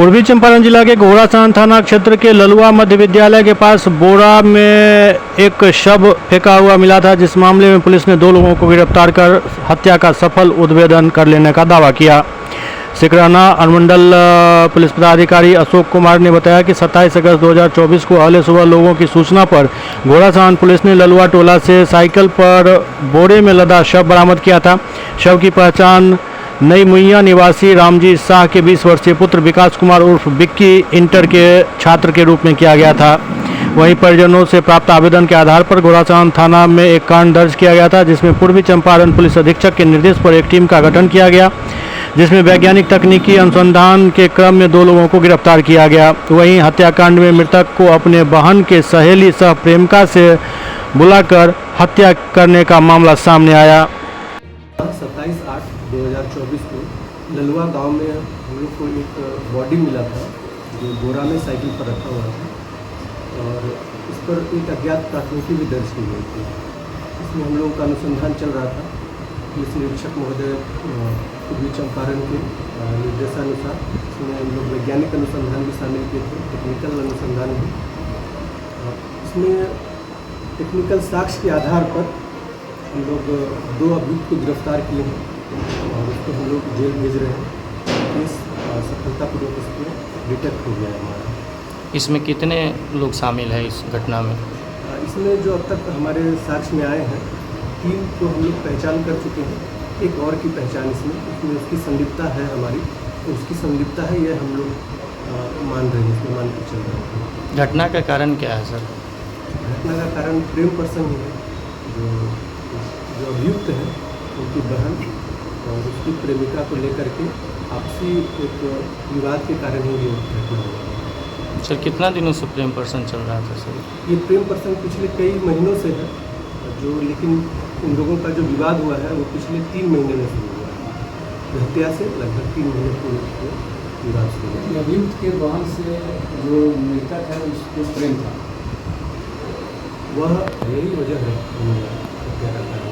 पूर्वी चंपारण जिला के घोड़ासान थाना क्षेत्र के ललुआ मध्य विद्यालय के पास बोरा में एक शव फेंका हुआ मिला था, जिस मामले में पुलिस ने 2 लोगों को गिरफ्तार कर हत्या का सफल उद्भेदन कर लेने का दावा किया। सिकराना अनुमंडल पुलिस पदाधिकारी अशोक कुमार ने बताया कि 27 अगस्त 2024 को अहले सुबह लोगों की सूचना पर घोड़ासान पुलिस ने ललुआ टोला से साइकिल पर बोरे में लदा शव बरामद किया था। शव की पहचान नई मुहैया निवासी रामजी शाह के 20 वर्षीय पुत्र विकास कुमार उर्फ बिक्की इंटर के छात्र के रूप में किया गया था। वहीं परिजनों से प्राप्त आवेदन के आधार पर घोड़ासान थाना में एक कांड दर्ज किया गया था, जिसमें पूर्वी चंपारण पुलिस अधीक्षक के निर्देश पर एक टीम का गठन किया गया, जिसमें वैज्ञानिक तकनीकी अनुसंधान के क्रम में 2 लोगों को गिरफ्तार किया गया। वहीं हत्याकांड में मृतक को अपने बहन के सहेली सह प्रेमिका से बुलाकर हत्या करने का मामला सामने आया। 27/8/2024 को ललुआ गांव में हम लोग को एक बॉडी मिला था, जो बोरा में साइकिल पर रखा हुआ था और इस पर एक अज्ञात प्राथमिकी भी दर्ज की गई थी। इसमें हम लोगों का अनुसंधान चल रहा था। पुलिस निरीक्षक महोदय पूर्वी चंपारण के निर्देशानुसार इसमें हम लोग वैज्ञानिक अनुसंधान भी शामिल किए थे, टेक्निकल अनुसंधान भी। इसमें टेक्निकल साक्ष्य के आधार पर हम लोग 2 अभियुक्त को गिरफ्तार किए हैं और उसको हम लोग जेल भेज रहे हैं। केस सफलतापूर्वक इस पर डिटेक्ट हो गया है हमारा। इसमें कितने लोग शामिल हैं इस घटना में? इसमें जो अब तक हमारे साक्ष्य में आए हैं 3 को हम लोग पहचान कर चुके हैं। एक और की पहचान इसमें उसकी संलिप्तता है हमारी, तो उसकी संलिप्तता है यह हम लोग मान रहे हैं, इसमें मान के चल रहे हैं। घटना का कारण क्या है सर? घटना का कारण प्रेम प्रसंग है। जो अभियुक्त हैं उनकी बहन और उसकी प्रेमिका को लेकर के आपसी एक विवाद के कारण ही ये घटना हुआ। सर कितना दिनों से प्रेम प्रसंग चल रहा था सर? ये प्रेम प्रसंग पिछले कई महीनों से है, लेकिन इन लोगों का जो विवाद हुआ है वो पिछले 3 महीने में शुरू हुआ है। हत्या से लगभग 3 महीने पूर्व विवाद शुरू हुआ। अभियुक्त के बहन से जो मृतक है उसको प्रेम था, वह यही वजह है हत्या का कारण।